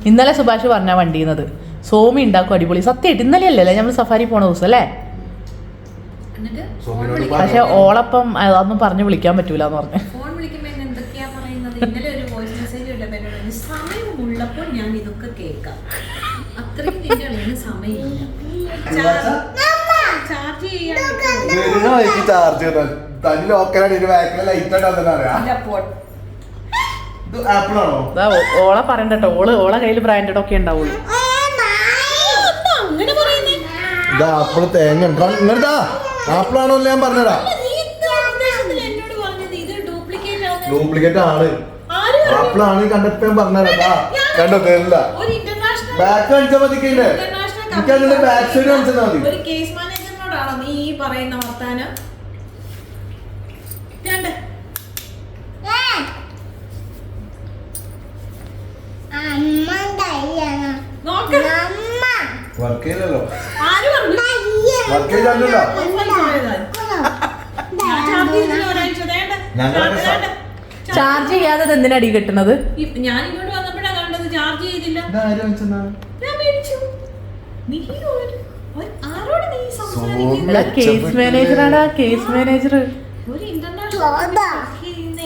ഇന്നലെ സുഭാഷ് പറഞ്ഞ വണ്ടിന്നത് സോമി ഉണ്ടാക്കും അടിപൊളി. സത്യമായിട്ട് ഇന്നലെ അല്ലല്ലേ നമ്മൾ സഫാരി പോണ ദിവസം അല്ലേ? പക്ഷെ ഓളപ്പം അതൊന്നും പറഞ്ഞു വിളിക്കാൻ പറ്റൂല എന്ന് പറഞ്ഞു. സമയമുള്ളപ്പോൾ ഞാൻ ഇതൊക്കെ കേൾക്കാം. അത്രയും സമയമില്ല. ചാർജ് ചെയ്യാൻ ഓളെ പറയണ്ടോ, ഓളെ കയ്യിൽ ബ്രാൻഡഡ് ഒക്കെ ഉണ്ടാവുള്ളൂ. തേങ്ങ ആപ്പിളാണോ ഞാൻ പറഞ്ഞതാ. ഡ്യൂപ്ലിക്കേറ്റ് ആണ്. ആപ്പിളാണ് കണ്ടപ്പോ ഞാൻ പറഞ്ഞതാ. കണ്ടോ തരില്ല. ബാക്ക് കാണിച്ചാൽ മതി. എനിക്കതിന്റെ ബാക്ക് സൈഡ് കാണിച്ചാൽ മതി. ഒരു കേസ് മാനേജറിനോടാണോ നീ ഈ പറയുന്ന വർത്താനം? വർക്ക് ചെയ്തല്ലോ. വർക്ക് ചെയ്തല്ലോ. ചാർജ് ചെയ്യാതെ എന്തിനാ അടി കെട്ടുന്നത്? ഞാൻ ഇങ്ങോട്ട് വന്നപ്പോഴാണ് കണ്ടത്. ചാർജ് ചെയ്തില്ല. കേസ് മാനേജറാണ്. കേസ് മാനേജർ ഒരു ഇന്റർനാഷണൽ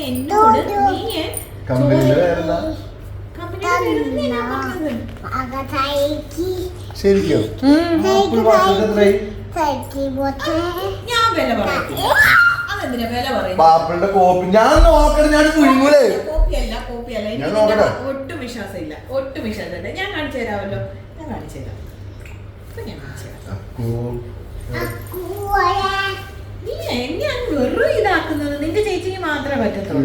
എന്നോട് ശരിക്കും ഞാൻ വില പറയാം. അതെന്തിനാ വില പറയാം? പാപ്പിളിന്റെ കോപ്പി ഞാൻ നോക്കണം. ഞാൻ കുഴിമൂലേ കോപ്പിയല്ല. ഒട്ടും വിശ്വാസമില്ല. ഞാൻ കാണിച്ചു തരാമല്ലോ. ഞാൻ കാണിച്ചു തരാം. എന്നെയാണ് വെറും ഇതാക്കുന്നത്. നിന്റെ ചേച്ചിക്ക് മാത്രമേ പറ്റത്തുള്ളൂ.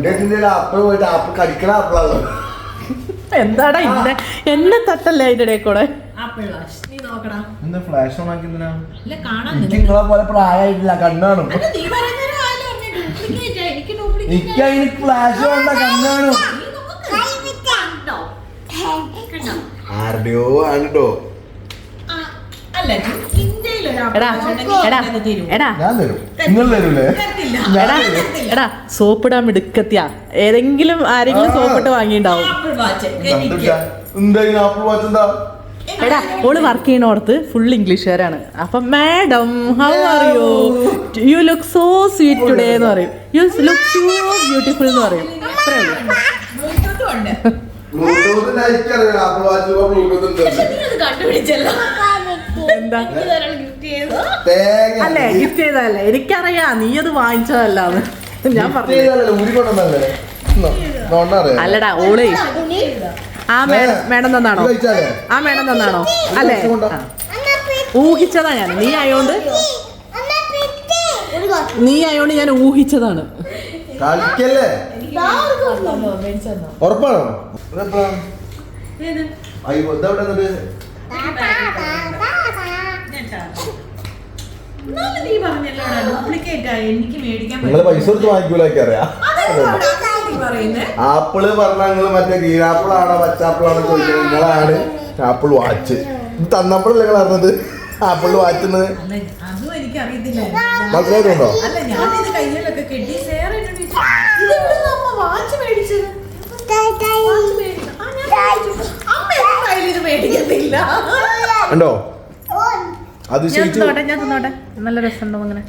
എന്താടാ എന്നെ തട്ടല്ലേ അതിന്റെ ഇടയിൽ കൂടെ? ആപ്പിൾ വാഷ് നീ നോക്കടാ. ഫ്ലാഷ് ഓൺ ആക്കി ഇല്ല കാണാൻ നിങ്ങളെ പോലെ പ്രായമായിട്ടില്ല. കണ്ണാണും നീ ഫ്ലാഷ് വേണ്ട. കണ്ണാണും ആരുടെയോ ആണോ? എടാ സോപ്പിടാൻ മിടുക്കത്തിയാ. ഏതെങ്കിലും ആരെങ്കിലും സോപ്പിട്ട് വാങ്ങിണ്ടാവും. എടാ ഓള് വർക്ക് ചെയ്യണോടത്ത് ഫുൾ ഇംഗ്ലീഷുകാരാണ്. അപ്പൊ madam how are you, you look so sweet today എന്ന് പറയും. യു ലുക്ക് സോ ബ്യൂട്ടിഫുൾ എന്ന് പറയും. എന്താ അല്ലേ ഗിഫ്റ്റ് ചെയ്തതല്ലേ? എനിക്കറിയാം നീ അത് വാങ്ങിച്ചതല്ലാന്ന് ഞാൻ പറഞ്ഞു. അല്ലടാ ഓളേ ആ മേഡം തന്നാണോ? ആ മേഡം തന്നാണോ? അല്ലേ ഊഹിച്ചതാ ഞാൻ. നീ ആയോണ്ട് ഞാൻ ഊഹിച്ചതാണ്. ഉറപ്പാണോ? നിങ്ങള് പൈസ കൊടുത്ത് വാങ്ങിക്കൂലറിയാം. ആപ്പിള് പറഞ്ഞ മറ്റേ ഗ്രീൻ ആപ്പിളാണോ പച്ചാപ്പിളാണോ ചോദിച്ചത്. നിങ്ങളാണ് ആപ്പിൾ വാച്ച് തന്നപ്പോഴല്ലേ നിങ്ങൾ അറിഞ്ഞത് ആപ്പിൾ വാച്ചുന്നത്. മനസ്സിലായിട്ടുണ്ടോ? ഉണ്ടോ? അത് ഞാൻ തിന്നോട്ടെ. നല്ല രസമുണ്ടോ അങ്ങനെ?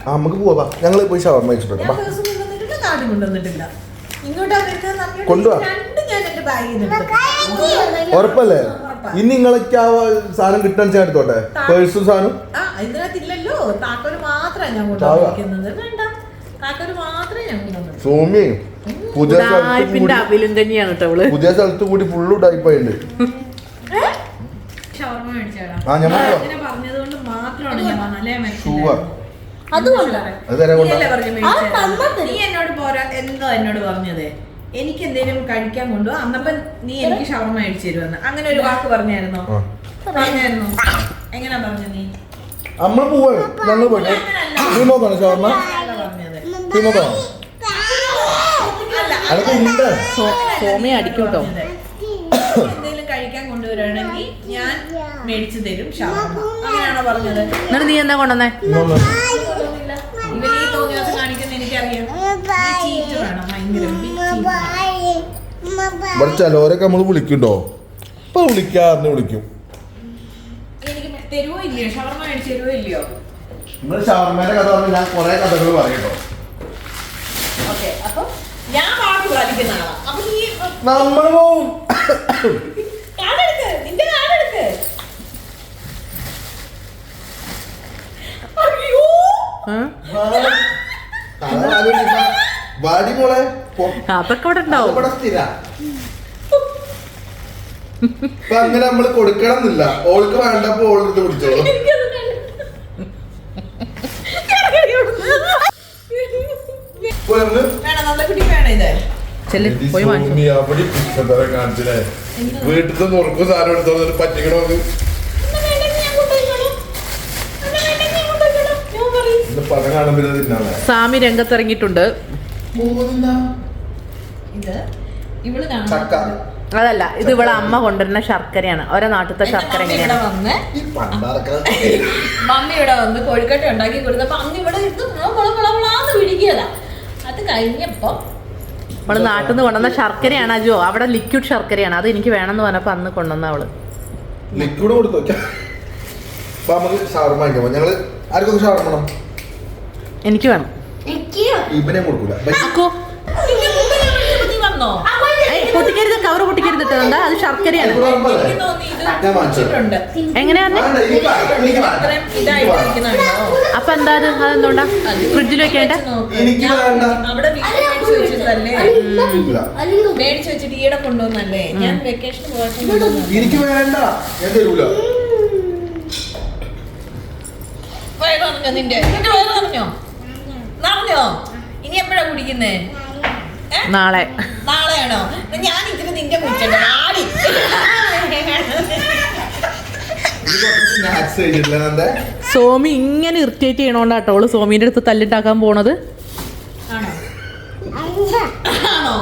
നമുക്ക് പോവാ. ഞങ്ങള് പോയി ഷവർമ കഴിച്ചിട്ടുണ്ട്. കൊണ്ടുപോവാ. ഉറപ്പല്ലേ? ഇനി നിങ്ങൾക്ക് ആ സാധനം കിട്ടാൻ ചെയ്യാൻ എടുത്തോട്ടെ. പേഴ്സും സാധനം സോമി പുതിയ സ്ഥലത്ത് കൂടി ഫുള്ള് ടൈപ്പായിട്ടുണ്ട്. എന്നോട് പറഞ്ഞത് എനിക്ക് എന്തെങ്കിലും കഴിക്കാൻ കൊണ്ടു അന്നപ്പം നീ എനിക്ക് ഷവർമ മേടിച്ചു തരുമെന്ന് അങ്ങനെ ഒരു വാക്ക് പറഞ്ഞായിരുന്നോ? എങ്ങനെയാ പറഞ്ഞു നീ? നമ്മൾ പോവാണ്. ഞങ്ങൾ പോയി നോക്കണം ഷവർമ. സോമി അടിക്കൂട്ടോ. എന്തെങ്കിലും കഴിക്കാൻ കൊണ്ടുവരാണെങ്കിൽ ഞാൻ മേടിച്ചു തരും ഷവർമ്മ. അങ്ങനെയാണോ പറഞ്ഞത്? എന്നിട്ട് നീ എന്താ കൊണ്ടുവന്നേ? ഇവര് ഈ തോന്നിയ ദിവസം കാണിക്കുന്ന എനിക്കറിയാം. ചീറ്റ് വേണം, ഭയങ്കര ഇവിടെ ചിലവരൊക്കെ നമ്മൾ വിളിക്കണ്ടോ? ഇപ്പൊ വിളിക്കാറിന് വിളിക്കും. എനിക്ക് തരുവോ ഇല്ലയോ? ഷവർമ്മ മേടിച്ചു തരുവോ ഇല്ലയോ? നിങ്ങൾ ഷവർമ്മയുടെ കഥ പറഞ്ഞാൽ ഞാൻ കുറെ കഥകൾ പറയട്ടോ. ഓക്കെ, അപ്പൊ ഞാൻ വാക്ക് പാലിക്കുന്ന ആളാ. അപ്പൊ നീ നമ്മൾ പോവും. കാടെടുക്ക്, നിന്റെ കാടെടുക്ക്. അയ്യോ, വാടി മോളെ അതൊക്കെ ഇവിടെ ഉണ്ടാവും. ഇവിടെ സ്ഥിര ഇപ്പൊ അങ്ങനെ നമ്മള് കൊടുക്കണം എന്നില്ല. ഓൾക്ക് വേണ്ടപ്പോ ഓളെടുത്ത് പിടിച്ചോളൂ. വേണം, നല്ല കുട്ടി വേണം ഇത്. ചെല്ലി പോയി വാങ്ങിച്ചു. വീട്ടിൽ മുറുക്കും സാധനം എടുത്തോ പറ്റിക്കണോന്ന് പടം കാണുമ്പോ തിന്നാണ്. സാമി രംഗത്തിറങ്ങിയിട്ടുണ്ട്. ഇത് ഇവള് ചക്ക. അതല്ല, ഇത് ഇവിടെ അമ്മ കൊണ്ടുവരുന്ന ശർക്കരയാണ്. ഓരോ നാട്ടിലത്തെ ശർക്കര എങ്ങനെയാണ്? വന്ന് ഈ പണ്ടാർക്ക മമ്മി ഇവിടെ വന്ന് കോഴിക്കട്ട ഉണ്ടാക്കി കൊടുത്തപ്പോ അന്ന് ഇവിടെ ഇരുന്ന് പിടിക്കതാ. അത് കഴിഞ്ഞപ്പോ അവള് നാട്ടിൽ നിന്ന് കൊണ്ടുവന്ന ശർക്കരയാണ് അജോ. അവിടെ ലിക്വിഡ് ശർക്കരയാണ്. അത് എനിക്ക് വേണമെന്ന് പറഞ്ഞപ്പോ അന്ന് കൊണ്ടുവന്ന അവള്. ലിക്വിഡ് കൊടുത്തു നോക്കാം. അപ്പൊ നമുക്ക് ഷവർമ്മ കഴിക്കാം. ഞങ്ങള് ആർക്കൊക്കെ ഷവർമ്മ വേണം? എനിക്ക് വേണം. ഇവനെ കൊടുക്കൂല. വന്നോ? പൊട്ടിക്കരുത്, കവറ് പൊട്ടിക്കരുത്. എന്താ അത് ശർക്കരയാണ്. എങ്ങനെയാന്ന് അപ്പൊ എന്താ അത്? അതെന്തുകൊണ്ടാ ഫ്രിഡ്ജിൽ വെക്കേണ്ട? അവിടെ മേടിച്ചു വെച്ചിട്ട് ഈടെ കൊണ്ടുവന്നല്ലേ? ഞാൻ വെക്കേഷൻ എനിക്ക് വേണ്ട, ഞാൻ തരൂല. വയറിഞ്ഞോ? നിന്റെ വയറിഞ്ഞോ? നിറഞ്ഞോ? ഇനി എപ്പോഴാ കുടിക്കുന്നേ? നാളെ. നാളെയാണോ? ഞാൻ ഇതിന് നിന്റെ കുടിച്ചോ ആടി. സോമി ഇങ്ങനെ ഇറിറ്റേറ്റ് ചെയ്യണോണ്ടാട്ടോ അവള് സോമീന്റെ അടുത്ത് തല്ലിട്ടാക്കാൻ പോണത്. ആണോ? ആണോ?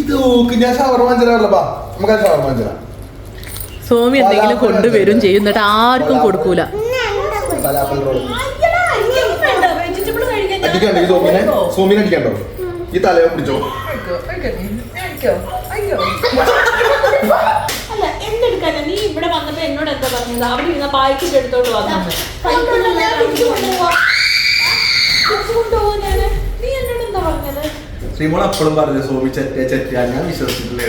ഇത് നോക്ക്, ഞാൻ ഷവർമ്മ വാങ്ങിച്ചതാണല്ലോ. നമുക്ക് ആ ഷവർമ്മ വാങ്ങിച്ചതാ. സോമി എന്തെങ്കിലും കൊണ്ടുവരും ചെയ്യും, എന്നിട്ട് ആർക്കും കൊടുക്കൂല. സോമീനെ അടിക്കണ്ടോ? ഈ തലയോ പിടിച്ചോ? അല്ല, എന്തെടുക്കാനാ? നീ ഇവിടെ വന്നപ്പോ എന്നോട് എന്താ പറഞ്ഞത്? അവിടെ ഇരുന്ന പായ്ക്ക് എടുത്തോണ്ട് വന്നു. നീ എന്നോട് എന്താ പറഞ്ഞത്? ശ്രീമോൾ അപ്പോഴും പറഞ്ഞു സോമി ചെറ്റ ചെറ്റ. ഞാൻ വിശ്വസിച്ചിട്ടില്ല.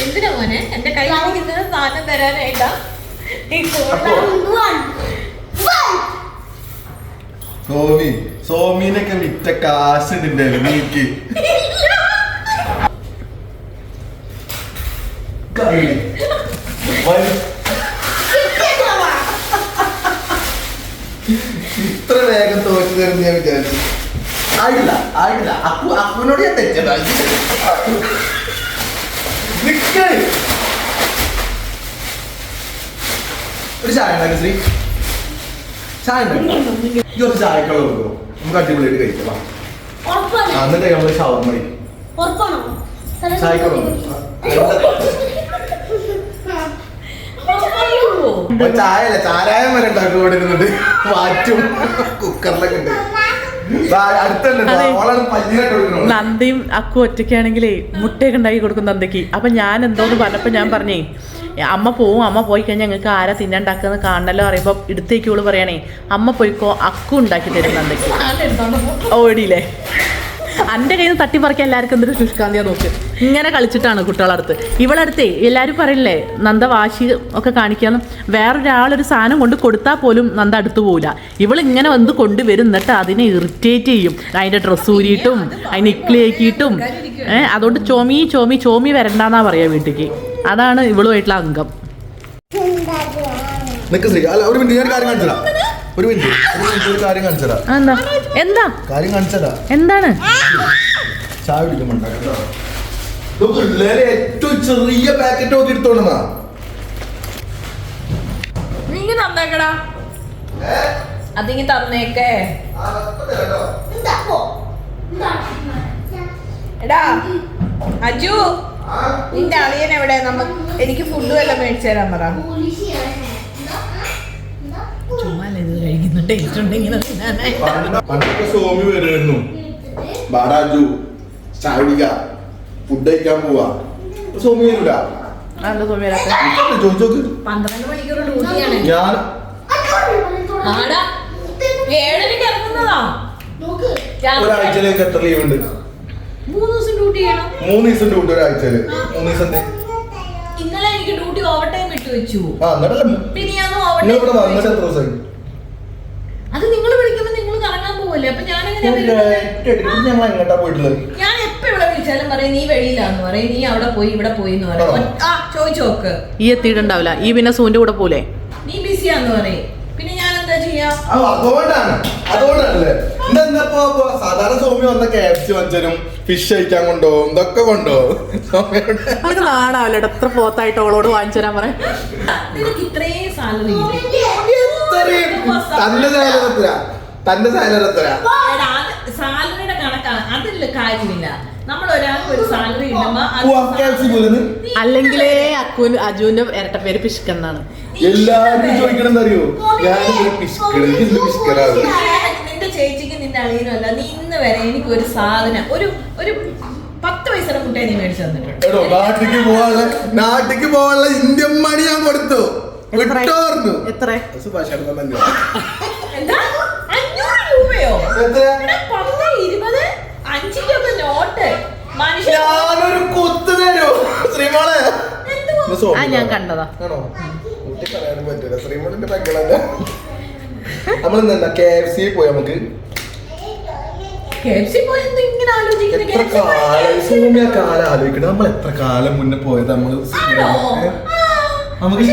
എന്തിനാ മോനെ എന്റെ കൈ സാധനം തരാനായിട്ടാ? സോമീനൊക്കെ വിറ്റ കാശ് ഉണ്ടായിരുന്നു നീക്ക്. ഇത്ര വേഗം തോറ്റു തരുന്ന ഞാൻ വിചാരിച്ചു. ആയില്ല ആയില്ല. അപ്പുവിനോട് ഞാൻ തെറ്റണ്ട. ഒരു ചായ ഉണ്ടാക്കി ശ്രീ. ചായ ഉണ്ടാക്കി ഈ ഒരു ചായക്കുള്ള കൊടുക്കുമോ? നമുക്ക് അടിപൊളിയായിട്ട് കഴിക്കാം. എന്നിട്ട് നമ്മള് ഷവർമ്മ ചായക്കുള്ള ചായ അല്ല ചാരായം വരെ ഉണ്ടാക്കിക്കൊണ്ടിരുന്നുണ്ട്. വാറ്റും കുക്കറിലൊക്കെ ഉണ്ട്. നന്ദയും അക്കു ഒറ്റയ്ക്കാണെങ്കിലേ മുട്ടയൊക്കെ ഉണ്ടാക്കി കൊടുക്കും നന്ദയ്ക്ക്. അപ്പൊ ഞാൻ എന്തോന്ന് പറഞ്ഞപ്പോ ഞാൻ പറഞ്ഞേ അമ്മ പോവും, അമ്മ പോയി കഴിഞ്ഞാൽ ഞങ്ങൾക്ക് ആരാ തിന്നുണ്ടാക്കുന്നത് കാണണല്ലോ അറിയുമ്പോൾ ഇടത്തേക്ക് ഇവള് പറയണേ അമ്മ പോയിക്കോ അക്കു ഉണ്ടാക്കി തരും നന്ദയ്ക്ക്. ഓടിയില്ലേ? എൻ്റെ കയ്യിൽ നിന്ന് തട്ടിപ്പറിക്കാൻ എല്ലാവർക്കും എന്തൊരു ശുഷ്കാന്തിയാ നോക്ക്. ഇങ്ങനെ കളിച്ചിട്ടാണ് കുട്ടികളടുത്ത്. ഇവളടുത്തേ എല്ലാവരും പറയില്ലേ നന്ദ വാശി ഒക്കെ കാണിക്കാന്ന്. വേറൊരാളൊരു സാധനം കൊണ്ട് കൊടുത്താൽ പോലും നന്ദ അടുത്ത് പോവില്ല. ഇവളിങ്ങനെ വന്ന് കൊണ്ടുവരും, എന്നിട്ട് അതിനെ ഇറിറ്റേറ്റ് ചെയ്യും. അതിൻ്റെ ഡ്രസ്സ് ഊരിയിട്ടും അതിനെ ഇക്ലിയാക്കിയിട്ടും. അതുകൊണ്ട് ചോമി ചോമി ചോമി വരണ്ടെന്നാ പറയാ വീട്ടിലേക്ക്. അതാണ് ഇവളുമായിട്ടുള്ള അംഗം. ഒരു മിനിറ്റ് ഞാൻ കാര്യം കാണിച്ചതാ. ഒരു മിനിറ്റ് ഒരു കാര്യം കാണിച്ചതാ. എന്താ എന്താ കാര്യം കാണിച്ചതാ? എന്താണ്? ചായ കുടിക്കുമ്പോഴേ ഏറ്റവും ചെറിയ പാക്കറ്റ് നോക്കി എടുത്തോണ്ടാ. നീ നന്നാക്കടാ. അതിങ്ങി തന്നേക്കേ. എടാ അജു, നിന്റെ അളിയൻ എവിടെ? എനിക്ക് ഫുഡ് വല്ലതും മേടിച്ചു തരാൻ പറ. ചുമ്മാ ഇത് കഴിക്കുന്നു, ടേസ്റ്റ് ഉണ്ടെങ്കിൽ പണ്ടൊക്കെ സോമി വരുമായിരുന്നു, ബാടാജു ചായ കുടിക്കാ ഫുഡ് കഴിക്കാൻ പോവാ. സോമി വരില്ല. ചോദിച്ചോക്ക്. 12 മണിക്കൂർ ഡ്യൂട്ടിയാണ്. ഞാൻ 7:30 ഇറങ്ങുന്നതാ. ഒരാഴ്ചയിലേക്ക് എത്ര ലീവ് ഉണ്ട്? 3 ദിവസം ഡ്യൂട്ടി ചെയ്യണം. 3 ദിവസം ഡ്യൂട്ടി ഒരാഴ്ചയില്. 3 ദിവസം ഇന്നലെ എനിക്ക് ഡ്യൂട്ടി ഓവർ ടൈം ഇട്ട് വെച്ചു. പിന്നെ ഇവിടെ വന്നിട്ട് എത്ര ദിവസമായി? അത് നിങ്ങൾ വിളിക്കുമ്പോ നിങ്ങൾ കറങ്ങാൻ പോവല്ലേ? അപ്പൊ ഞാൻ ഞങ്ങൾ എങ്ങോട്ടാ പോയിട്ടുള്ളത്? ഞാൻ എപ്പോ ഇവിടെ വിളിച്ചാലും പറയും നീ വെളിയിലാന്ന് പറയും, നീ അവിടെ പോയി ഇവിടെ പോയി എന്ന് പറയും. ചോദിച്ചു നോക്ക്. ഈ എത്തിയിട്ടുണ്ടാവില്ല. ഈ പിന്നെ സൂന്റെ കൂടെ പോലെ നീ ബിസിയാന്ന് പറയും. പിന്നെ ഞാൻ എന്താ ചെയ്യാ? അതുകൊണ്ടാണല്ലേ സാധാരണ സോമി വന്ന ക്യാപ്സ് വച്ചരും ഫിഷ് കഴിക്കാൻ കൊണ്ടുപോകും, ഇതൊക്കെ കൊണ്ടുപോകും. അവർക്ക് നാടാവില്ല. എത്ര പോത്തായിട്ട് അവളോട് വാങ്ങിച്ചു തരാൻ പറയാം. നിനക്ക് ഇത്രയും സാലറി തന്റെ സാലറി സാലറിയുടെ കണക്കാണ്, അതിൽ കാര്യമില്ല. നമ്മൾ ഒരാൾക്ക് ഒരു സാലറി ഇടുമ്പോ അല്ലെങ്കിലേ അജുവിന്റെ ഇരട്ടപ്പേര് പിഷ്കെന്നാണ്. എല്ലാവരും ചോദിക്കണം അറിയോ? നിന്റെ ചേച്ചിക്ക് നിന്റെ അളിയനും അല്ല, നീ ഇന്ന് വരെ എനിക്ക് ഒരു സാധനം ഒരു 10 പൈസയുടെ മുട്ടേ നീ മേടിച്ചു തന്നിട്ടുണ്ട്. നാട്ടിക്ക് പോകാനുള്ള ഇന്ത്യൻ മണി ഞാൻ കൊടുത്തു. എത്ര? 500 രൂപയോ? 10, 20, 5 നോട്ട്. ഞാനൊരു കുത്തു തരൂ ശ്രീമോളെ. ഞാൻ കണ്ടതാ. ശ്രീമോളിന്റെ പെങ്ങളല്ല. നമ്മളെന്താ KFC പോയി നമുക്ക് എത്ര കാലം ആലോചിക്കണം. നമ്മൾ എത്ര കാലം മുന്നേ പോയത് നമ്മള്. നമുക്ക്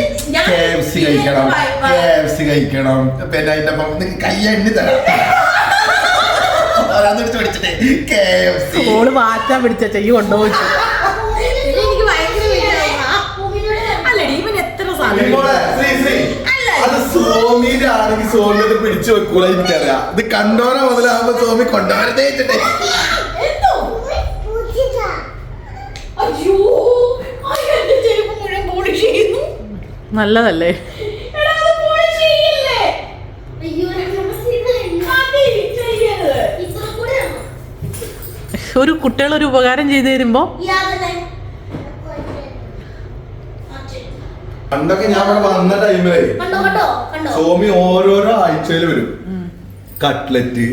KFC കഴിക്കണം, KFC കഴിക്കണം. പിന്നെ അതിന്റെ കൈ എണ്ണി തരാം. ഓള് മാറ്റാൻ പിടിച്ച ചെയ്യ കൊണ്ടുപോയി. അത് സോമിയുടെ ആണെങ്കിൽ സോമി അത് പിടിച്ചു വെക്കൂല, എനിക്കറിയാം. ഇത് കണ്ടോന മുതലാകുമ്പോ സോമി കൊണ്ടുവരതേ വെച്ചിട്ടേ. നല്ലതല്ലേ? ഒരു കുട്ടികളൊരു ഉപകാരം ചെയ്തു തരുമ്പോ പണ്ടൊക്കെ ഞാൻ ഇവിടെ വന്ന ടൈമിലേ സോമി ഓരോരോ ആഴ്ചയിൽ വരും. കട്ട്ലറ്റ്,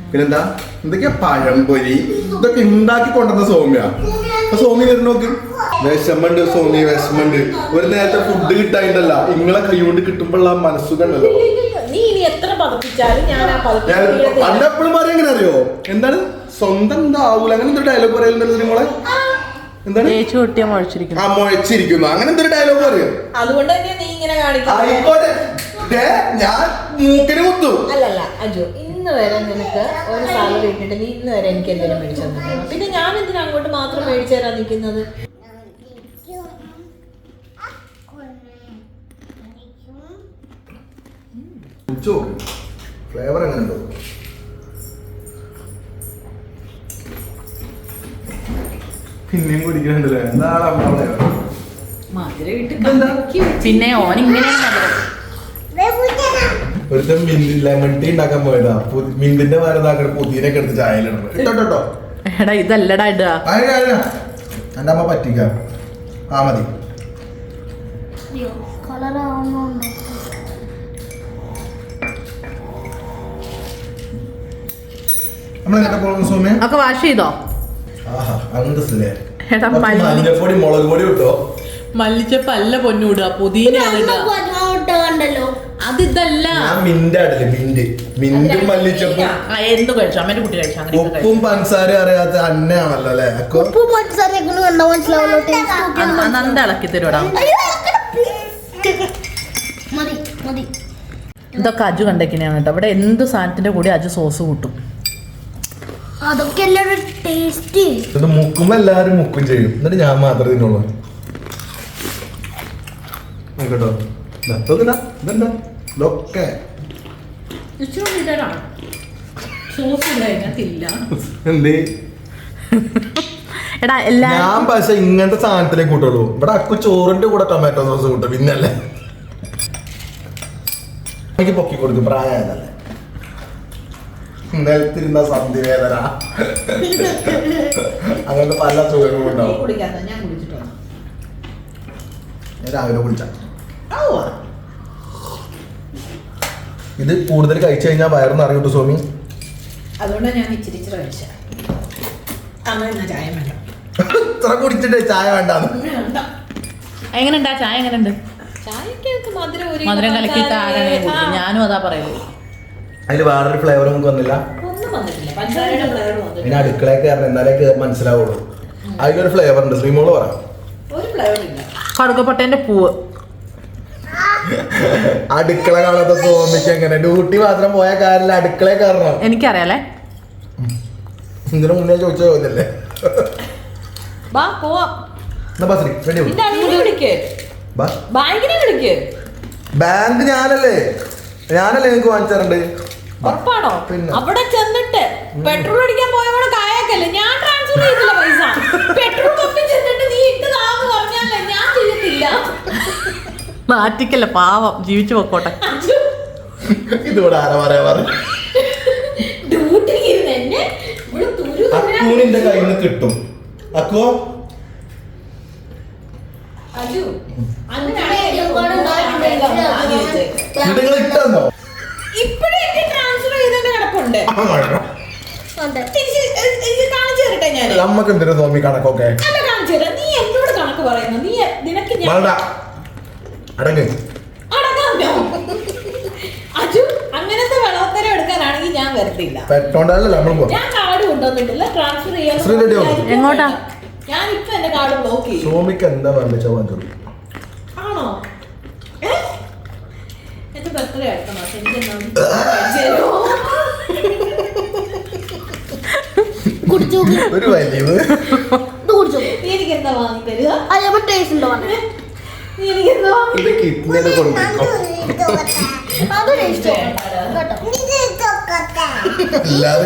പിന്നെന്താ എന്തൊക്കെയാ പഴംപൊരി, ഇതൊക്കെ ഉണ്ടാക്കി കൊണ്ടുവന്ന സോമിയാ. അപ്പൊ സോമി വരുന്ന നോക്ക്, വിഷമുണ്ട് സോമി, വിഷമുണ്ട്. ഒരു നേരത്തെ ഫുഡ് കിട്ടായിട്ടല്ല, ഇങ്ങളെ കൈ കൊണ്ട് കിട്ടുമ്പോഴുള്ള മനസ്സുഖണ്ടല്ലോ. പണ്ടെപ്പോഴും പറയും എങ്ങനെ അറിയോ? എന്താണ് സ്വന്തം എന്താവൂല, അങ്ങനെ എന്തൊരു ഡയലോഗ് പറയുന്നുണ്ടല്ലോ നിങ്ങളെ. എന്താണ് മുഴച്ചിരിക്കുന്നു, അങ്ങനെ എന്തൊരു ഡയലോഗ് പറയും. അതുകൊണ്ട് തന്നെ നീ ഇങ്ങനെ ആയിക്കോട്ടെ, ഞാൻ മൂക്കിന് കുത്തു. അല്ലല്ല അജു, ഇന്ന് വരെ നിനക്ക് ഒരു സാലറി ഇട്ടിട്ട് നീ ഇന്ന് വരെ എനിക്ക് എന്തെങ്കിലും മേടിച്ചു തന്നിട്ടുണ്ട്. പിന്നെ ഞാൻ എന്തിനാ അങ്ങോട്ട് മാത്രം മേടിച്ചു തരാൻ നിൽക്കുന്നത്? ഫ്ലേവർ എങ്ങനെ ഉണ്ടോ? പിന്നെയും കുടിക്കണ്ടല്ലേ? പിന്നെ ഓനിങ്ങനെ ഒരുത്തം ലെമൺ ടീ ഉണ്ടാക്കാൻ പോയതാ. മിന്റിന്റെ മരതാക്കണ പുതിനൊക്കെ എടുത്ത് ചായയിലിടണം. ഇട്ടോ എടാ ഇതല്ലടാ ഇടാ. എന്റെ അമ്മ പറ്റിക്കാം. ആ മതി. നമ്മളെങ്ങനെ പോകുന്നു സോമേ? ഒക്കെ വാഷ് ചെയ്തോ? മഞ്ഞപ്പൊടി മുളക് പൊടി ഇട്ടോ? മല്ലിച്ചപ്പ് അല്ല പൊന്നൂടുക, പുതിനയാണ് ഇടുക. അതിതല്ല മിന്റും മല്ലിച്ചപ്പും. എന്ത് കഴിച്ചു? അമ്മേന്റെ കുട്ടി കഴിച്ചു. ഉപ്പും പഞ്ചസാര അറിയാത്ത അന്നയാണല്ലോ അല്ലേ? നന്ദ ഇളക്കി തരുടാ. ഇതൊക്കെ അജു കണ്ടേക്കിനെയാണ് കേട്ടോ. ഇവിടെ എന്ത് സാധനത്തിന്റെ കൂടി അജു സോസ് കൂട്ടും. അതൊക്കെ എല്ലാവരും ടേസ്റ്റ്. ഇത് മുക്കുമ്പോ എല്ലാരും മുക്കും ചെയ്യും, എന്നിട്ട് ഞാൻ മാത്രമേ തിന്നുള്ളൂ. കേട്ടോ ഇതെന്താ ഇതൊക്കെ ഇച്ചിരി ഇടാനാണ് സോസ് ഇല്ല. എന്ത് എടാ എല്ലാ ഞാൻ പക്ഷെ ഇങ്ങനത്തെ സാധനത്തിലേക്ക് കൂട്ടുള്ളൂ. ഇവിടെ അക്കു ചോറിന്റെ കൂടെ ടൊമാറ്റോ സോസ് കൂട്ടും. പിന്നല്ലേ എനിക്ക് പൊക്കി കൊടുക്കും. പ്രായമല്ലേ നിലത്തിരുന്ന സന്ധി വേദന അങ്ങനത്തെ പല സുഖങ്ങളും ഉണ്ടാവും. കുടിക്കാത്ത ഞാൻ കുടിച്ചിട്ടോ ഞാൻ രാവിലെ കുടിച്ച ഇത് കൂടുതൽ കഴിച്ചു കഴിഞ്ഞാൽ വയറിന്ന് അറിയൂട്ടു സ്വാമി. അതുകൊണ്ടാണ് ഞാൻ ഇച്ചിരി കഴിച്ച അങ്ങനെ ചായ വേണ്ട. ഇത്ര കുടിച്ചിട്ട് ചായ വേണ്ടാന്ന്. എങ്ങനെയുണ്ടാ ചായ എങ്ങനെയുണ്ട്? ചായക്കകത്ത് മധുരം കലക്കിയിട്ട് ആരാണ് കുടിക്കും? ഞാനും അതാ പറയുന്നത്. അതിൽ വേറൊരു ഫ്ലേവർ നമുക്ക് വന്നില്ല. ഒന്നും വന്നിട്ടില്ല. പഞ്ചസാരയുടെ ഫ്ലേവർ പിന്നെ വന്നിട്ടില്ല. അടുക്കളയിൽ കയറണം എന്നാലേ മനസ്സിലാവുള്ളൂ. അതിലൊരു ഫ്ലേവർ ഉണ്ട്. ശ്രീമോള് പറ. ഒരു ഫ്ലേവർ ഇല്ല. കടുക്കപ്പട്ടേന്റെ പൂവ്. അടുക്കള കാണാത്ത സ്വാമിക്ക് എങ്ങനെ ഡ്യൂട്ടി മാത്രം പോയ കാര്യമില്ല, അടുക്കളയിൽ കയറണം. എനിക്കറിയാലേ. ഇതിനു മുന്നേ ചോദിച്ച ചോദ്യല്ലേ. വാ പോവാം. എന്നാ ബസ് റെഡി നിന്റെ അനിയനെ വിളിക്ക്. ബാങ്കിനെ വിളിക്ക്. ബാങ്ക് ഞാനല്ലേ നിങ്ങൾക്ക് വാങ്ങിച്ചാറുണ്ട്. ഉറപ്പാണോ? പിന്നെ. അവിടെ ചെന്നിട്ട് പെട്രോൾ അടിക്കാൻ പോയവടെ കായക്കല്ലേ ഞാൻ ട്രാൻസ്ഫർ ചെയ്തില്ല പൈസ. പെട്രോൾ പമ്പിൽ ചെന്നിട്ട് നീ ഇട്ടതാന്ന് പറഞ്ഞാലേ ഞാൻ ചെയ്തിട്ടില്ല. നാറ്റിക്കല്ല, പാവം ജീവിച്ചു പൊക്കോട്ടെ. ഇതിവിടെ ആരാ പറയാ പറഞ്ഞു. ഡ്യൂട്ടിക്ക് ഇരുന്ന് എന്നെ ഇവിടെ തുരു അക്കൂനിന്റെ കയ്യിൽ നിന്ന് കിട്ടും. അക്കോ അജു അങ്ങനെയാണ് നിങ്ങൾ ഇട്ടോ ഇപ്പഴേ എനിക്ക് ട്രാൻസ്ഫർ ചെയ്തതിന്റെ കിടപ്പുണ്ട്. കാണിച്ചു തരട്ടെ ഞാൻ. നമ്മക്ക് എന്തിനു സ്വാമി കണക്കൊക്കെ അല്ല കാണിച്ചു തരാം. നീ എന്നോട് കണക്ക് പറയുന്നു. നീ നിനക്ക് ഞാൻ വേണ്ട അടങ്ങ്. അടങ്ങാമോ? അജു അങ്ങനത്തെ വെള്ളത്തരം എടുക്കാനാണെങ്കിൽ ഞാൻ വരത്തില്ല. പെട്ടോണ്ടല്ലേ നമ്മൾ പോവാം. ഞാൻ കാർഡ് കൊണ്ടുവന്നിട്ടില്ല ട്രാൻസ്ഫർ ചെയ്യാൻ. ശ്രീ റെഡി ആവും. എങ്ങോട്ടാ? ഞാൻ ഇപ്പൊ എന്റെ കാർഡ് ബ്ലോക്ക് ചെയ്യും. സ്വാമിക്ക് എന്താ വേണ്ട വാങ്ങിച്ചോളൂ. ആണോ? എന്റെ ബർത്ത്ഡേ അടുത്ത മാസം. എനിക്ക് ഒരു വലിവ് നീ എനിക്ക് എന്താ വാങ്ങി തരിക? അതേപോലെ ടേസ്റ്റ് ഉണ്ടോ പറഞ്ഞേ? നീ എനിക്ക് എന്താ വാങ്ങി ഇത് കിഡ്നിയുടെ കൊണ്ടേക്കോ അത് ടേസ്റ്റ് അല്ലാതെ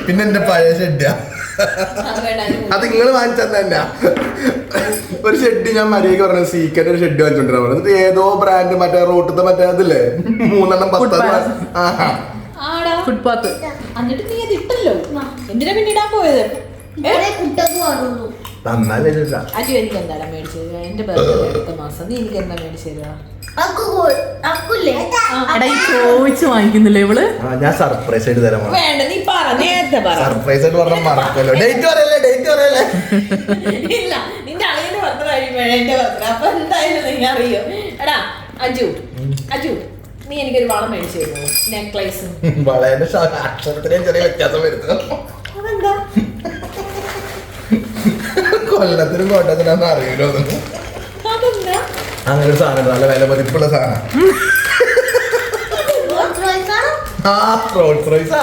പിന്നെ എന്റെ പഴയ ഷെഡ്ഡാ. അത് നിങ്ങൾ വാങ്ങിച്ചത് തന്നെ. ഒരു ഷെഡ് ഞാൻ മര്യാദക്ക് പറഞ്ഞത് സീക്കറ്റ് ഒരു ഷെഡ് വാങ്ങിച്ചോണ്ടിരുന്നു. എന്നിട്ട് ഏതോ ബ്രാൻഡ് മറ്റേ റോട്ടത്തെ മറ്റേ അതില്ലേ 3 ഫുട്പാത്ത്. എന്നിട്ട് നീ അത് ഇട്ടല്ലോ. എന്തിനാ പിന്നെ ഇടാൻ പോയത്? കുട്ടത് പാടുള്ളൂ. തന്നാലേ ചോദിച്ചാ. അജു എനിക്ക് എന്താണ് മേടിച്ചു തരിക? എന്റെ ബർത്ത്ഡേ അടുത്ത മാസം. നീ എനിക്ക് എന്താ മേടിച്ചു തരിക? അക്കുല്ലേ എടാ ഈ ചോദിച്ചു വാങ്ങിക്കുന്നില്ലേ ഇവള്? ഞാൻ സർപ്രൈസ് ആയിട്ട് തരാം. വേണ്ട നീ പറ, നേരത്തെ പറ. സർപ്രൈസ് ആയിട്ട് പറഞ്ഞാൽ മറക്കല്ലോ. ഡേറ്റ് പറയല്ലേ. ഇല്ല, നിന്റെ അളിയന്റെ ബർത്ത്ഡേ കഴിയുമ്പോഴേ എന്റെ ബർത്ത്ഡേ. അപ്പൊ എന്തായാലും നീ അറിയോ? എടാ അജു നീ എനിക്കൊരു വളം മേടിച്ചു തരുമോ? നെക്ലേസും. വളരെ അക്ഷരത്തിനും ചെറിയ വ്യത്യാസം വരുത്തുക. അതെന്താ? കൊല്ലത്തിനും കോട്ടത്തിനൊന്നും അറിയില്ലോ. അതെന്താ? അങ്ങനെ ഒരു സാധനം നല്ല വില മതിപ്പുള്ള സാധനം. റോൾസ് റോയ്സാ.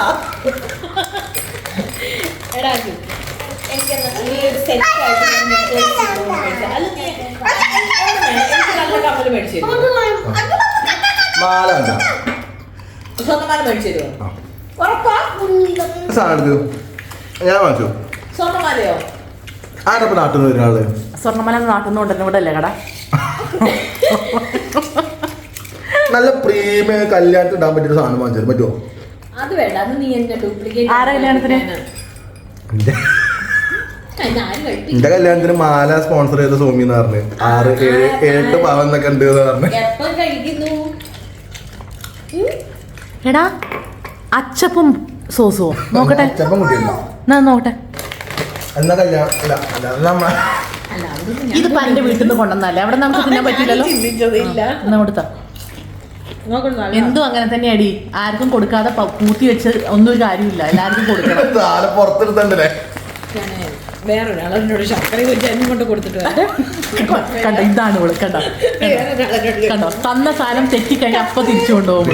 എടാ അജു എനിക്കെന്താ നീ ഒരു സെറ്റ് ആയിട്ട് നെക്ലേസ് മേടിച്ചു. അല്ല നീ എനിക്ക് നല്ല കമ്മല് മേടിച്ചു തരുമോ? മാല എന്താ സ്വർണ്ണമാല മേടിച്ചു തരുമോ? ആ. ഉറപ്പാ? സാധനം ഞാൻ വാങ്ങിച്ചു. സ്വർണ്ണമാലയോ? ആരപ്പം നാട്ടിൽ നിന്ന് ഒരാള് സ്വർണ്ണമല നാട്ടിൽ നിന്ന് കൊണ്ടുവരുന്ന ഇവിടെ അല്ലേ കട? നല്ല പ്രീമിയം കല്യാണത്തിന് ഇടാൻ പറ്റിയ സാധനം വാങ്ങിച്ചു പറ്റുമോ? അത് വേണ്ട. അത് നീ എന്റെ ഡ്യൂപ്ലിക്കേറ്റ്. ആരാ കല്യാണത്തിന്? എന്റെ കല്യാണത്തിന് മാല സ്പോൺസർ ചെയ്ത സോമി എന്ന് പറഞ്ഞു 6-7 പവൻ എന്നൊക്കെ ഉണ്ട് പറഞ്ഞു. എപ്പം കഴിക്കുന്നു? എടാ അച്ചപ്പും സോസോ നോക്കട്ടെ. ചെപ്പം കുട്ടിയല്ലോ നോക്കട്ടെ. എന്നാ കല്യാണം അല്ല അല്ല അതൊന്നും ഞാൻ ഇതിപ്പോ എന്റെ വീട്ടിൽ നിന്ന് കൊണ്ടുവന്നല്ലേ, അവിടെ നമുക്ക് തിന്നാൻ പറ്റില്ലല്ലോ. ചിന്തിച്ചതില്ല. എന്നാ കൊടുത്താ എന്തും അങ്ങനെ തന്നെ അടി. ആർക്കും കൊടുക്കാതെ കൂട്ടി വെച്ച് ഒന്നും ഒരു കാര്യമില്ല. എല്ലാവർക്കും കൊടുക്കണം. നാളെ പുറത്തെടുത്തണ്ടല്ലേ. ഞാന് വേറൊരാളെന്നോട് ശർക്കര വെച്ച് എന്നെ കൊണ്ട് കൊടുത്തിട്ട് കണ്ടോ ഇതാണ് ഇവള്. കണ്ടോ തന്ന സാധനം തെറ്റിക്കഴിഞ്ഞാൽ അപ്പൊ തിരിച്ചു കൊണ്ടുപോകും.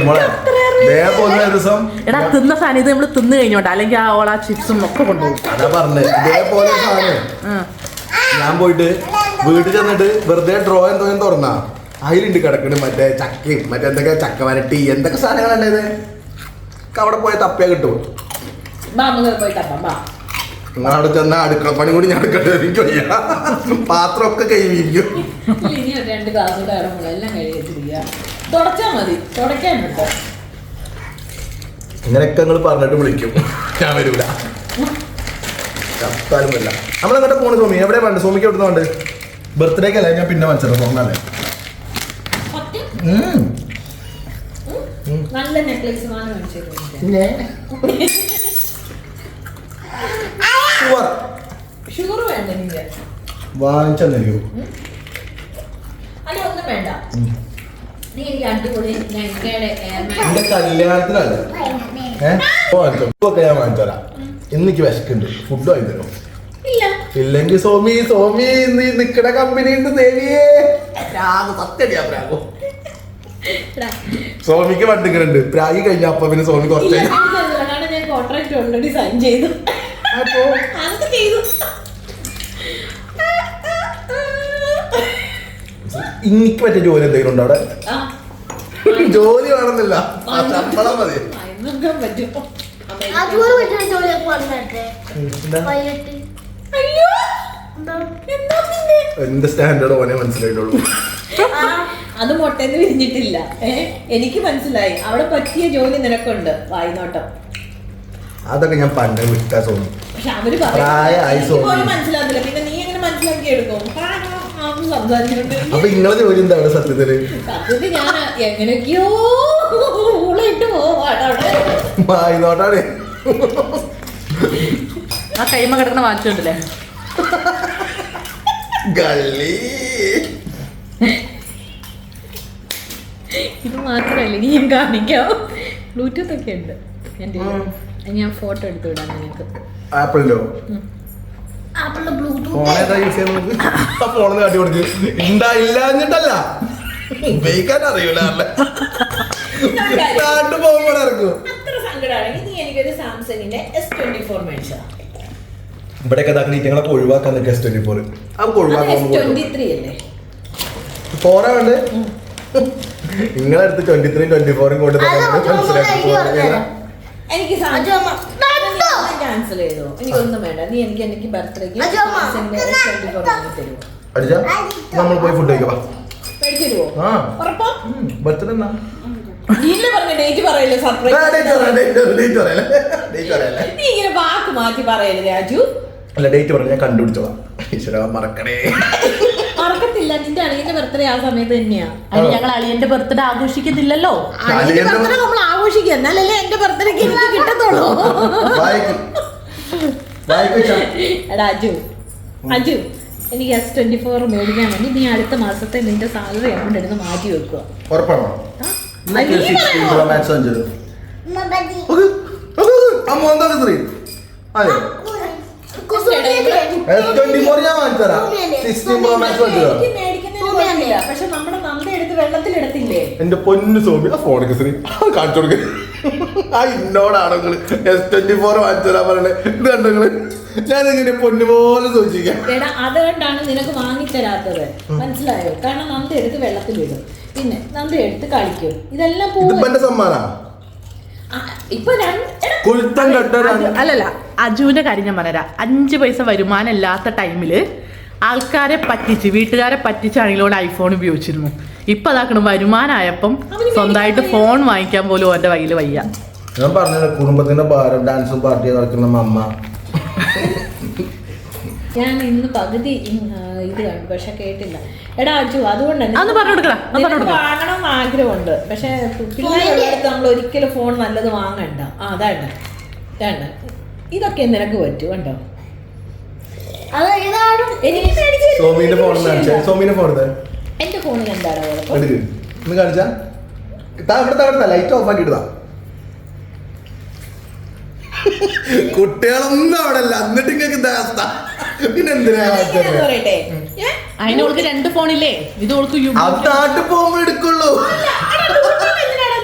ദിവസം എടാ തിന്ന സാധനം ഇത് നമ്മള് തിന്നു കഴിഞ്ഞോട്ടെ, അല്ലെങ്കിൽ ആ ഓളാ ചിപ്സും ഒക്കെ കൊണ്ടുപോകും. അതാ പറഞ്ഞത്. ഇതേപോലെ സാധനം ഞാൻ പോയിട്ട് വീട്ടിൽ ചെന്നിട്ട് വെറുതെ ഡ്രോ എന്തോന്നും തുറന്നാ അതിലുണ്ട് കിടക്കണ് മറ്റേ ചക്കയും മറ്റേ എന്തൊക്കെ ചക്ക വരട്ടി എന്തൊക്കെ സാധനങ്ങളുണ്ടായത് അവിടെ പോയ തപ്പിയാ കിട്ടും. പോയി തപ്പാം ബാ. അവിടെ ചെന്ന അടുക്കള പണി കൂടി ഞാൻ എടുക്കട്ടെ, പാത്രമൊക്കെ കൈവിരിക്കും. ഇനി 2 ഗ്ലാസ് കൂടെ ഇറങ്ങുള്ളൂ, എല്ലാം കഴിച്ചിരിക്കുക. തുടച്ചാൽ മതി, തുടയ്ക്കാൻ പറ്റോ. ഇങ്ങനെയൊക്കെ നിങ്ങൾ പറഞ്ഞിട്ട് വിളിക്കും, ഞാൻ വരൂല. ചത്താലുമില്ല. നമ്മളെങ്ങോട്ട് പോണു സോമി? എവിടെ വേണ്ട സോമിക്ക് എവിടെ വേണ്ട? ബർത്ത്ഡേക്കല്ലേ ഞാൻ പിന്നെ മനസ്സിലായി തോന്നല്ലേ. നല്ല നെക്ലേസ് ഷുഗർ വേണ്ട നിന്റെ വാങ്ങിച്ചു. അല്ല ഒന്നും വേണ്ട. നീ എനിക്ക് അടിപൊളി എന്റെ കല്യാണത്തിനല്ല ഒക്കെ ഞാൻ വാങ്ങിച്ചു തരാം. ഇന്നെനിക്ക് വിശക്കുണ്ട്, ഫുഡ് വാങ്ങി തരും. ഇല്ലെങ്കിൽ സോമി സോമി നീ നിക്കണ കമ്പനി ഉണ്ട് ദേവിയേ. സത്യടിയാ പ്രാഗോ. സോമിക്ക് വണ്ടിക്കുന്നുണ്ട്, പ്രാഗി കഴിഞ്ഞ അപ്പൊ പിന്നെ സോമി കുറച്ച് ഞാൻ കോൺട്രാക്ട് ഓൾറെഡി സൈൻ ചെയ്തു. അപ്പോ ഇന്നിക്ക് പറ്റിയ ജോലി എന്തെങ്കിലും ഉണ്ടോ അവിടെ? ജോലി വേണമെന്നില്ല, ശമ്പളം മതി. അതുപോലെ പറ്റുന്ന ജോലിയൊക്കെ വന്നിട്ട് എന്റെ സ്റ്റാൻഡേർഡ് ഓനെ മനസ്സിലായിട്ടുള്ളൂ. അത് മുട്ടേന്ന് വിരിഞ്ഞിട്ടില്ല. എനിക്ക് മനസ്സിലായി അവിടെ പറ്റിയ ജോലി നിനക്കുണ്ട്. വായിനോട്ടം അതൊക്കെ ഞാൻ പണ്ട് വിട്ടാ സോമി. പക്ഷെ അവര് മനസ്സിലാത്തില്ല. പിന്നെ നീ എങ്ങനെ മനസ്സിലാക്കി എടുക്കും? അപ്പൊ നിങ്ങളെ ജോലി എന്താണ് സത്യത്തില്? സത്യത്തിൽ ഞാൻ എങ്ങനെയൊക്കെയോ ഊളിട്ട് പോവാണ് അവിടെ. വായിനോട്ടാണ്. ആ കൈമ കിടക്കണ വാങ്ങിച്ചോണ്ടല്ലേ ഗള്ളി. ഇത് മാത്രല്ല, ഇനി ഞാൻ കാണിക്കാം. ബ്ലൂടൂത്ത് ഒക്കെ ഉണ്ട് എൻ്റെ. ഞാൻ ഫോട്ടോ എടുത്തു വിടാം നിനക്ക്. ആപ്പിളിലോ? ആപ്പിളിന്റെ ബ്ലൂടൂത്ത് ഫോണേതാ യൂസ് ചെയ്യുന്നത്? ആ ഫോണെന്ന് കാട്ടി കൊടുത്ത് ഇല്ലാഞ്ഞിട്ടല്ല, ഉപയോഗിക്കാൻ അറിയൂല. നാട്ടു പോകുമ്പോൾ ഇറക്കും. അത്ര സങ്കടമാണെങ്കിൽ നീ എനിക്കൊരു സാംസങ്ങിന്റെ S24 മേടിച്ചാ. ഇവിടെയൊക്കെ നീറ്റങ്ങളൊക്കെ ഒഴിവാക്കാൻ S24 നമുക്ക് ഒഴിവാക്കാൻ S23 അല്ലേ ഫോണാ വേണ്ടേ? നിങ്ങളടുത്ത് 23 24 കൊണ്ട് എനിക്ക് ക്യാൻസൽ ചെയ്തോ? എനിക്കൊന്നും വേണ്ട. നീ എനിക്ക് ബർത്ത്ഡേക്ക് തരുമോ? അടിച്ചാ നമ്മൾ പോയി ഫുഡ് കഴിക്കാം. മേടിച്ചു തരുമോ? ഉറപ്പാ? ബർത്ത്ഡേ എന്നാ? നീ പറഞ്ഞ ഡേറ്റ് പറയല്ലേ? സർപ്രൈസ്. നീ ഇങ്ങനെ വാക്ക് മാറ്റി പറയല്ലേ രാജു? അല്ല ഡേറ്റ് പറഞ്ഞു, ഞാൻ കണ്ടുപിടിച്ചോളാം. ഈശ്വര മറക്കണേ. മറക്കത്തില്ല. നിന്റെ അളിയന്റെ ബർത്ത്ഡേ ആ സമയത്ത് തന്നെയാ. അതിന് ഞങ്ങൾ അളിയന്റെ ബർത്ത്ഡേ ആഘോഷിക്കുന്നില്ലല്ലോ. ബർത്ത്ഡേ നമ്മൾ ആഘോഷിക്കുക, എന്നാലല്ലേ എന്റെ ബർത്ത്ഡേക്ക് എനിക്ക് കിട്ടത്തുള്ളൂ. എടാ അജു, അജു എനിക്ക് S24 മേടിക്കാൻ വേണ്ടി നീ അടുത്ത മാസത്തെ നിന്റെ സാലറി എമൗണ്ട് എടുത്ത് മാറ്റി വെക്കുക. ഉറപ്പാണോ? പക്ഷെ നമ്മുടെ നന്ദ എടുത്ത് വെള്ളത്തിലെടുത്തില്ലേ? എന്റെ പൊന്നു സോമി ആ ഫോണൊക്കെ ശ്രീ കാണിച്ചു കൊടുക്ക. ആ ഇന്നോടാണോ നിങ്ങള് S24 വാങ്ങിച്ചു തരാൻ പറയണേ? ഇത് കണ്ടോ നിങ്ങള്? ഞാനിങ്ങനെ പൊന്നു പോലെ സൂക്ഷിക്കാം. അതുകൊണ്ടാണ് നിനക്ക് വാങ്ങിത്തരാത്തത്, മനസ്സിലായോ? കാരണം നന്ദ എടുത്ത് വെള്ളത്തിലിടും, പിന്നെ നന്ദ എടുത്ത് കളിക്കും. ഇതെല്ലാം പോകും. സമ്മാനാ അല്ലല്ല, അജുവിന്റെ കാര്യം ഞാൻ പറഞ്ഞുതരാം. 5 പൈസ വരുമാനം ഇല്ലാത്ത ടൈമില് ആൾക്കാരെ പറ്റിച്ച്, വീട്ടുകാരെ പറ്റിച്ചാണെങ്കിലോട് ഐഫോൺ ഉപയോഗിച്ചിരുന്നു. ഇപ്പൊ അതാക്കണം വരുമാനമായപ്പം സ്വന്തമായിട്ട് ഫോൺ വാങ്ങിക്കാൻ പോലും ഓന്റെ കയ്യിൽ വയ്യ. ഞാൻ പറഞ്ഞ കുടുംബത്തിന്റെ ഭാരം, ഡാൻസും പാർട്ടിയും നടക്കുന്ന അമ്മ. ഞാൻ ഇന്ന് പകുതി ഇത് കണ്ടു, പക്ഷെ കേട്ടില്ല. എടാ അജു, അതുകൊണ്ട് വാങ്ങണം ആഗ്രഹമുണ്ട്, പക്ഷെ പിള്ളേരുടെ നമ്മൾ ഒരിക്കലും ഫോൺ നല്ലത് വാങ്ങണ്ട. അതാണ് ഇതൊക്കെ നിനക്ക് പറ്റും കണ്ടോ. എന്റെ ഫോണിൽ എന്താണ് ലൈറ്റ് ഓഫ് ആക്കിട്ടാ. കുട്ടികളൊന്നും അവിടെ അല്ല, എന്നിട്ട് ഇങ്ങനെ അവസ്ഥ. പിന്നെ എന്തിനാ പറയട്ടെ, അതിനോൾക്ക് 2 ഫോണില്ലേ? ഇത് നാട്ടിൽ പോകുമ്പോ എടുക്കുള്ളൂ.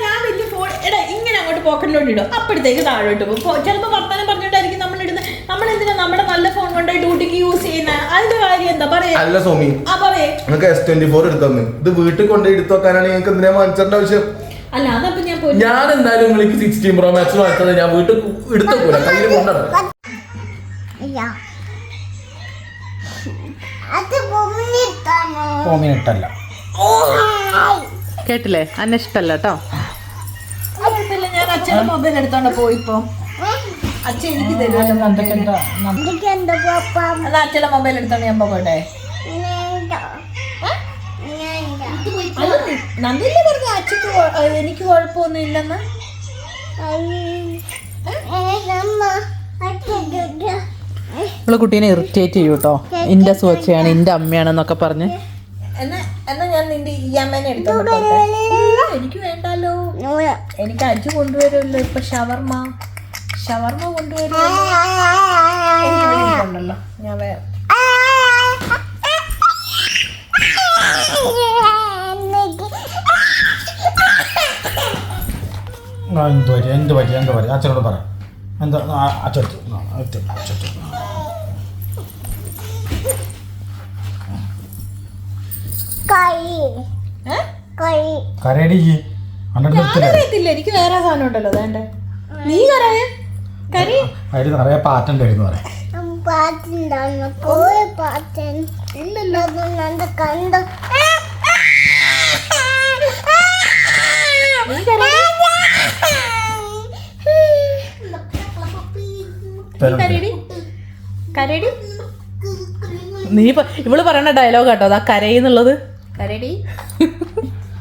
ഞാൻ വലിയ ഫോൺ ഇങ്ങനെ അങ്ങോട്ട് പോക്കറ്റിലോട്ട് ഇടും, അപ്പോഴത്തേക്ക് താഴോട്ട് പോകും. ചിലപ്പോ വർത്തമാനം പറഞ്ഞോണ്ടായിരിക്കും നമ്മളിടുന്നത്. നമ്മളെന്തിനാ നമ്മുടെ നല്ല ഫോൺ കൊണ്ടുപോയി ഡ്യൂട്ടിക്ക് യൂസ് ചെയ്യുന്ന? അതിന്റെ കാര്യം എന്താ പറയാ? അല്ല സോമി, പറയേ നിങ്ങൾക്ക് S24 എടുത്തന്ന്. ഇത് വീട്ടിൽ കൊണ്ട് എടുത്തു വെക്കാനാണ് നിങ്ങൾക്ക് എന്തിനാ വാങ്ങിച്ചേണ്ട ആവശ്യം? അല്ല അതപ്പോ ഞാൻ എന്തായാലും നിങ്ങൾക്ക് 16 Pro Max വാങ്ങിച്ചത് ഞാൻ വീട്ടിൽ എടുത്തോക്കൂല, കയ്യിൽ കൊണ്ടുവരണം. ഇട്ടല്ല കേട്ടില്ലേ? അന്നെ ഇഷ്ടല്ല കേട്ടോ. ഞാൻ അച്ഛന്റെ മൊബൈൽ എടുത്തോണ്ട് പോയിപ്പോ അച്ഛൻ എനിക്ക് തരുമല്ലോ. അത് അച്ഛന്റെ മൊബൈൽ എടുത്തോണ്ട് ഞാൻ പോകട്ടെ. നന്ദില്ലേ പറഞ്ഞ അച്ഛക്ക് എനിക്ക് കുഴപ്പമൊന്നും ഇല്ലെന്ന്. നമ്മള് കുട്ടീനെ ഇറിറ്റേറ്റ് ചെയ്യൂ കേട്ടോ. എന്റെ സുവച്ചയാണ്, എന്റെ അമ്മയാണെന്നൊക്കെ പറഞ്ഞ്. എന്നാ ഞാൻ നിന്റെ ഈ അമ്മേനെ എടുത്തോണ്ട് പോട്ടെ. എനിക്ക് വേണ്ടാലോ, എനിക്ക് അച്ഛൻ കൊണ്ടുവരുമല്ലോ ഇപ്പൊ ഷവർമ്മ കൊണ്ടുവരുമല്ലോ. ഞാൻ വേറെ എന്ത് പറ്റി അച്ഛനോട് പറ. എന്താ അച്ഛൻ കരയടി അറിയത്തില്ല. എനിക്ക് വേറെ സാധനം ഉണ്ടല്ലോ വേണ്ടേ. നീ കറി നിറയെ പാറ്റൻ്റെ ആയിരുന്നു പറയാം. നീ ഇവള് പറയണ ഡയലോഗ് കേട്ടോ അതാ കരയെന്നുള്ളത്. കരടി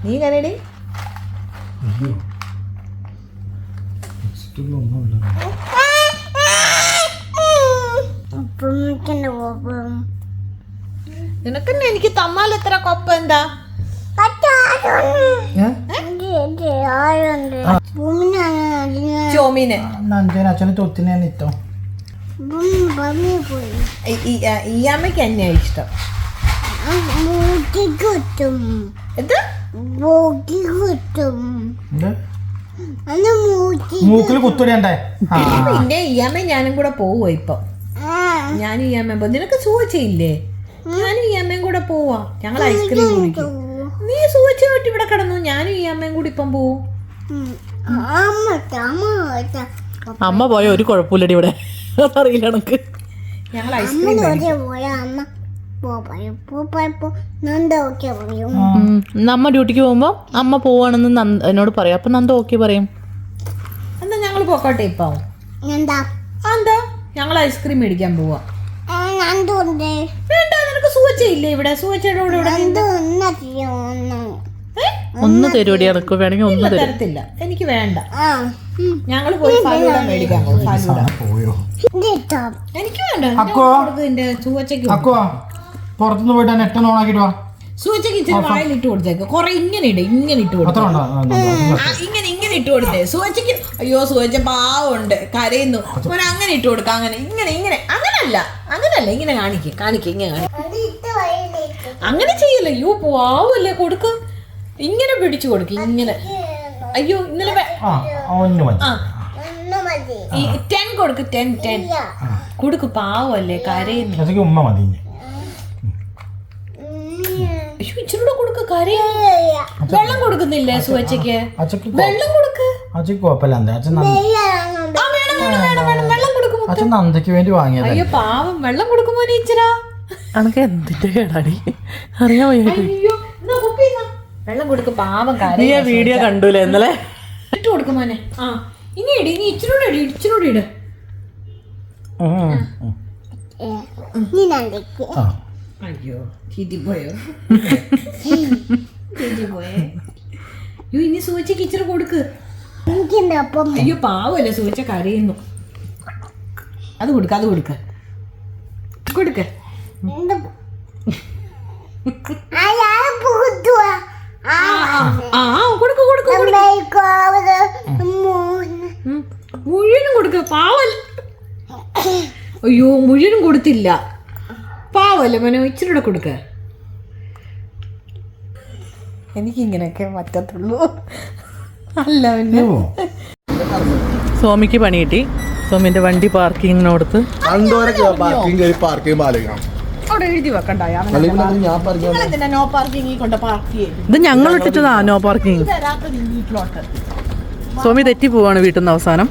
നീ കരടി. നിനക്കെന്നെ എനിക്ക് തന്നാൽ എത്ര കൊപ്പ എന്താ? ചോമീന് അച്ഛനെ തൊത്തിനെ നിത്തോ. ഈ അമ്മയ്ക്ക് എന്നെയാ ഇഷ്ടം. എന്താ മൂക്കിൽ കുത്തുടിയണ്ടേ? പിന്നെ ഈ അമ്മ ഞാനും കൂടെ പോവുക ഇപ്പൊ. ഞാനും ഈ അമ്മ നിനക്ക് സൂചില്ലേ? ഞാനും ഈ അമ്മയും കൂടെ പോവാ. ഞങ്ങൾ ഐസ്ക്രീം കുടിക്കും. നീ സൂചിട്ട് ഇവിടെ കിടന്നു. ഞാനും ഈ അമ്മയും കൂടി ഇപ്പം പോവും. അമ്മ പോയ ഒരു കുഴപ്പമില്ലടി ഇവിടെ. അറിയില്ല എനക്ക്. ഞങ്ങൾ ഐസ്ക്രീം നമ്മ ഡ്യൂട്ടിക്ക് പോകുമ്പോ അമ്മ പോവാണെന്ന് എന്നോട് പറയാം. അപ്പൊ നന്ദ ഓക്കെ പറയും. എന്താ ഞങ്ങൾ പോക്കോട്ടെ ഇപ്പൊ? എന്താ ഞങ്ങൾ ഐസ്ക്രീം മേടിക്കാൻ പോവാ. വേണ്ട നിനക്ക് സൂചില്ലേ ഇവിടെ? സൂചിയുടെ ഒന്ന് തരുവടി എനക്ക് വേണമെങ്കിൽ ഒന്ന് തരത്തില്ല. എനിക്ക് വേണ്ട. ഞങ്ങള് പോയി ഫലൂഡ മേടിക്കാൻ പോകും. എനിക്ക് വേണ്ട. സൂചയ്ക്ക് പുറത്തുനിന്ന് പോയിട്ട് നെറ്റ് ഓൺ ആക്കിട്ട് വാ. സൂചയ്ക്ക് ഇച്ചിരി വായിലിട്ട് കൊടുത്തേക്ക്. കൊറേ ഇങ്ങനെ ഇട്ട് കൊടുത്തേ. ഇങ്ങനെ ഇട്ട് കൊടുത്തേ സൂചയ്ക്ക്. അയ്യോ സൂച പാവുണ്ട്, കരയുന്നു. അങ്ങനെ ഇട്ട് കൊടുക്ക. അങ്ങനെ ഇങ്ങനെ അങ്ങനല്ല ഇങ്ങനെ കാണിക്ക ഇങ്ങനെ അങ്ങനെ ചെയ്യല്ലേ. അയ്യോ പാവല്ലേ. കൊടുക്ക ഇങ്ങനെ പിടിച്ചു കൊടുക്ക. ഇങ്ങനെ അയ്യോ ഇന്നലെ 10 കൊടുക്ക്. 10 കൊടുക്ക്. പാവല്ലേ കരയുന്നു. ഉമ്മ മതി. ഇച്ചിരൂടെ കൊടുക്ക്. കരയുന്നു. വെള്ളം കൊടുക്കുന്നില്ലേ സുവച്ചയ്ക്ക്? വെള്ളം കൊടുക്ക്. വെള്ളം കൊടുക്കും. അച്ഛൻ നന്ദയ്ക്ക് വേണ്ടി വാങ്ങിയത്. അയ്യോ പാവം. വെള്ളം കൊടുക്കുമ്പോ ഇച്ചിരാ അനക്ക് എന്തിന്റെ കേടാടി അറിയാൻ അയ്യോ വെള്ളം കൊടുക്ക്. പാവം നീ ആ വീഡിയോ കണ്ടൂലേ ഇന്നലെ? ഇട്ട് കൊടുക്കും മോനെ. ഇനി ഇടി. ഇനി ഇച്ചിരൂടെ ഇട്. അയ്യോ ചീറ്റിപ്പോയോ? ഇനി സൂചിക്ക് ഇച്ചിരി കൊടുക്ക്. അയ്യോ പാവല്ലേ സൂചിച്ച കരയുന്നു. അത് കൊടുക്ക. കൊടുക്ക്. കൊടുക്ക്. മുഴുവനും കൊടുക്ക. പാവല്ല. അയ്യോ മുഴുവനും കൊടുത്തില്ല. പാവല്ലേ മോനെ. ഇച്ചിരി കൊടുക്ക. എനിക്കിങ്ങനെയൊക്കെ പറ്റത്തുള്ളൂ. അല്ല പിന്നെ സോമിക്ക് പണി കിട്ടി. സോമിന്റെ വണ്ടി പാർക്കിങ്ങിനോടത്ത് പാർക്കിംഗ് പാലിക്കണം. അവിടെ എഴുതി വെക്കണ്ടായോ അല്ലെങ്കിൽ അത് ഞാൻ പറഞ്ഞു നിങ്ങളെന്തിനാ നോ പാർക്കിംഗ് കൊണ്ട് പാർക്ക് ചെയ്യും ഇത് ഞങ്ങൾ ഇട്ടിട്ടതാ നോ പാർക്കിംഗ്. തരാത്തത് ഈ വീട്ടിലോട്ട് സോമി തെറ്റി പോവാണ് വീട്ടിൽ നിന്ന് അവസാനം.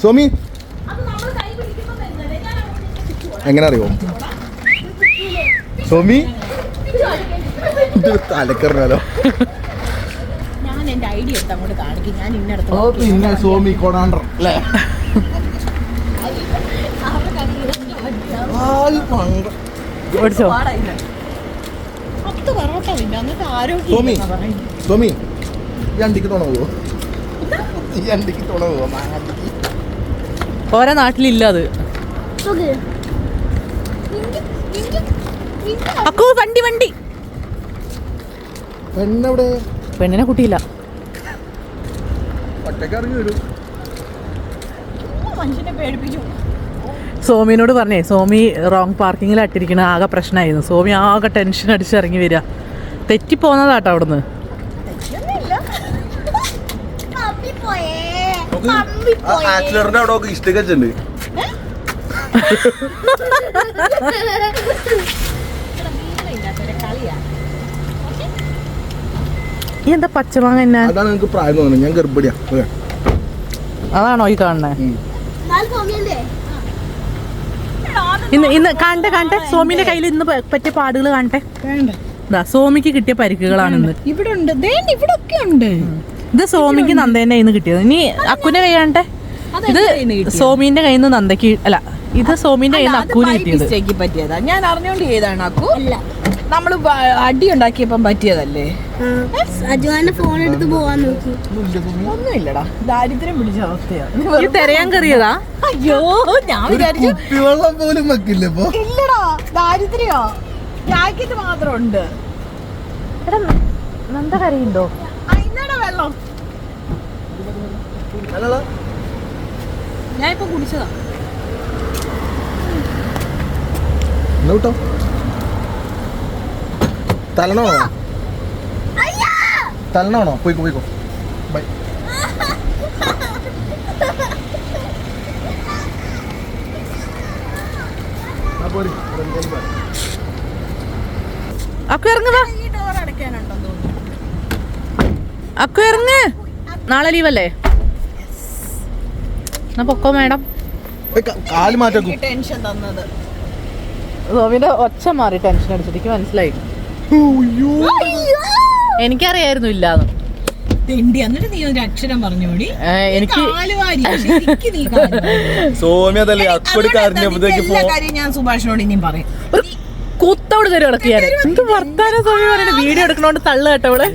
സോമി എങ്ങനെ അറിയോ സോമി തലക്കറിഞ്ഞാലോ ഞാൻ എന്റെ ഐഡിയ എടുത്ത് അങ്ങോട്ട് കാണിക്കും. ഞാൻ ഇന്നടത്ത് ഓ പിന്നെ സോമി കൊടാണ്ടർ അല്ലേ ഓടിച്ചോ. 10 പൊറോട്ട ഇല്ല എന്നിട്ട് സോമി ആരോഗ്യം സോമി ഈ അണ്ടിക്ക് തുണവോ ഈ അണ്ടിക്ക് തുണവോ ഓരോ നാട്ടിലില്ല അത്. അക്കു വണ്ടി വണ്ടി. പെണ്ണെവിടെ പെണ്ണിനെ കുട്ടിയില്ല. ഒറ്റക്ക് ഇറങ്ങി വരും. മനുഷ്യനെ പേടിപ്പിച്ചു. സോമിനോട് പറഞ്ഞേ സോമി റോങ് പാർക്കിങ്ങിലായിട്ടിരിക്കണ ആകെ പ്രശ്നമായിരുന്നു. സോമി ആകെ ടെൻഷൻ അടിച്ച് ഇറങ്ങി വരിക. തെറ്റിപ്പോന്നതാട്ടോ അവിടുന്ന്. ആക്സിഡന്റിന്റെ അവിടെ ഒക്കെ ഇഷ്ടം വെച്ചിട്ടുണ്ട്. ഈ എന്താ പച്ചമാങ്ങ എന്നാ? അതാണ് നിങ്ങൾക്ക് പ്രായം തോന്നുന്നത്. ഞാൻ ഗർഭിണിയാ. അതാണോ ഈ കാണണേ? നാല് സോമിയല്ലേ ഇന്ന് കാണട്ടെ സോമിന്റെ കയ്യിൽ ഇന്ന് പറ്റിയ പാടുകൾ കാണട്ടെ. ഇതാ സോമിക്ക് കിട്ടിയ പരിക്കുകളാണ് ഇന്ന്. ഇവിടെ ഉണ്ട്, ഇവിടെ ഒക്കെ ഉണ്ട്. ഇത് സോമിക്ക് നന്ദേന്റെ കയ്യിൽ നിന്ന് കിട്ടിയത്. ഇനി അക്കുന്റെ കൈ കാണട്ടെ. ഇത് സോമിന്റെ കയ്യിൽ നിന്ന് നന്ദക്ക് അല്ല, ഇത് സോമിന്റെ കയ്യിൽ നിന്ന് അക്കുവിന് കിട്ടിയത്. മിസ്റ്റേക്ക് പറ്റിയതാ. ഞാൻ അറിഞ്ഞോണ്ട് ചെയ്താണ് അക്കു. അല്ല നമ്മള് അടി ഉണ്ടാക്കിയപ്പം പറ്റിയതല്ലേ. അജുവാന്റെ ഫോൺ എടുത്ത് പോവാൻ നോക്കി. ഒന്നുമില്ലടാ, ദാരിദ്ര്യം പിടിച്ച അവസ്ഥയാണ്. ഈ തെരയാൻ കറിയതാ. അയ്യോ ഞാൻ വിചാരിച്ചു കുപ്പിവെള്ളം പോലും വെക്കില്ല ഇപ്പൊ. ഇല്ലടാ, ദാരിദ്ര്യോ ജാക്കറ്റ് മാത്രം ഉണ്ട്. നന്ദ കറിയുണ്ടോ? ഇന്നടാ വെള്ളം ഞാൻ ഇപ്പൊ കുടിച്ചതാ. കേട്ടോ തലണോ പോയിക്കോ പോയിക്കോ ബൈ. അക്കു ഇറങ്ങുക. ഈ ഡോർ അടയ്ക്കാനുണ്ടെന്ന് തോന്നുന്നു. അക്കു ഇറങ്ങ്. നാളെ ലീവല്ലേ? എന്നാ പൊക്കോ മാഡം. കാല് മാറ്റാക്കൂ. എനിക്ക് ടെൻഷൻ തന്നത്. സോമിന്റെ ഒച്ച മാറി ടെൻഷൻ അടിച്ചിട്ട് മനസ്സിലായി. എനിക്കറിയായിരുന്നു ഇല്ലാന്ന്. തെണ്ടി എന്നിട്ട് നീ ഒരു അക്ഷരം പറഞ്ഞോടി. എനിക്ക് സോമി അതല്ലേ അക്കോടി കാര്യം ഞാൻ സുഭാഷിനോട് ഇനിയും പറയും. ഒരു കൂത്തോട് തരും ഇടക്കിയാൽ എന്ത് വർത്താനം സോമി പറയണ. വീഡിയോ എടുക്കണോണ്ട് തള്ളു കേട്ടവള്.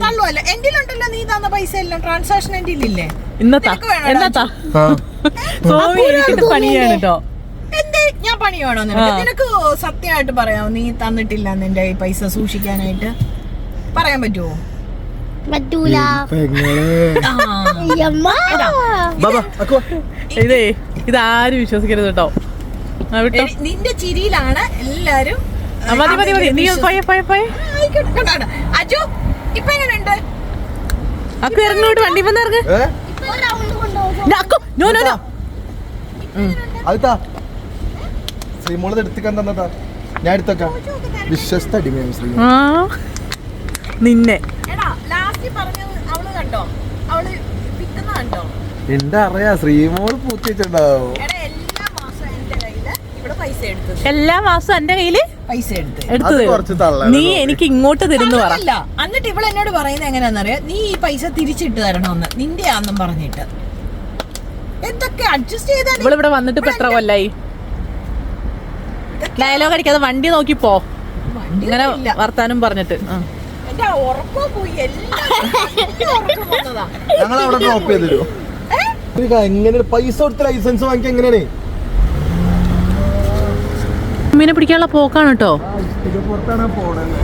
തള്ളുവല്ല എന്റെ ഉണ്ടല്ലോ, നീ തന്ന പൈസ എല്ലാം ട്രാൻസാക്ഷൻ എന്റെ ഇല്ലേ. ഇന്നത്താ സോമി എനിക്കിട്ട് പണിയാണ് കേട്ടോ. എന്തേ ഞാൻ പണി വേണോ നിനക്ക്? സത്യമായിട്ട് പറയാമോ, നീ തന്നിട്ടില്ല നിന്റെ ഈ പൈസ സൂക്ഷിക്കാനായിട്ട്? പറയാൻ പറ്റുമോ? പറ്റൂല. ഇതേ ഇതാരും വിശ്വസിക്കരുത് കേട്ടോ. നിന്റെ ചിരിയിലാണ് എല്ലാരും. മതി മതി മതി. നീ പോയ പോയ പോയ. അജു ഇപ്പൊ എങ്ങനെയുണ്ട്? അക്കു ഇറങ്ങോട്ട് വണ്ടി വന്ന് ഇറങ്ങ്. അതാ ശ്രീമോളത് എടുത്തിക്കാൻ തന്നതാ. ഞാൻ എടുത്തേക്കാം. വിശ്വസ്ത അടിമയാണ് ശ്രീ. നിന്നെ അവള് കണ്ടോ, അവള് പിറ്റുന്ന കണ്ടോ? എന്താ അറിയാ ശ്രീമോള് പൂത്തി വെച്ചിട്ടുണ്ടാവും. എല്ലാ മാസം എന്റെ കയ്യില് പൈസ എടുത്ത് എടുത്തത് നീ എനിക്ക് ഇങ്ങോട്ട് തരുന്നു പറ. എന്നിട്ട് ഇവള് എന്നോട് പറയുന്നത് എങ്ങനെയാന്നറിയാ, നീ ഈ പൈസ തിരിച്ചിട്ട് തരണമെന്ന്, നിന്റെ ആന്നും പറഞ്ഞിട്ട്. എന്തൊക്കെ അഡ്ജസ്റ്റ് ചെയ്താൽ ഇവളിവിടെ വന്നിട്ട് ഇപ്പൊ എത്ര കൊല്ലായി? ഡയലോഗ് അടിക്കാതെ വണ്ടി നോക്കി പോ. ഇങ്ങനെ വർത്താനം പറഞ്ഞിട്ട് എന്റെ ഉറപ്പോ പോയി. ഞങ്ങൾ അവിടെ ഡ്രോപ്പ് ചെയ്തു. എങ്ങനെ പൈസ കൊടുത്ത ലൈസൻസ് വാങ്ങിക്കാൻ എങ്ങനെയാണ്? മീനെ പിടിക്കാനുള്ള പോക്കാണ് കേട്ടോ. പുറത്താണ് പോണത്.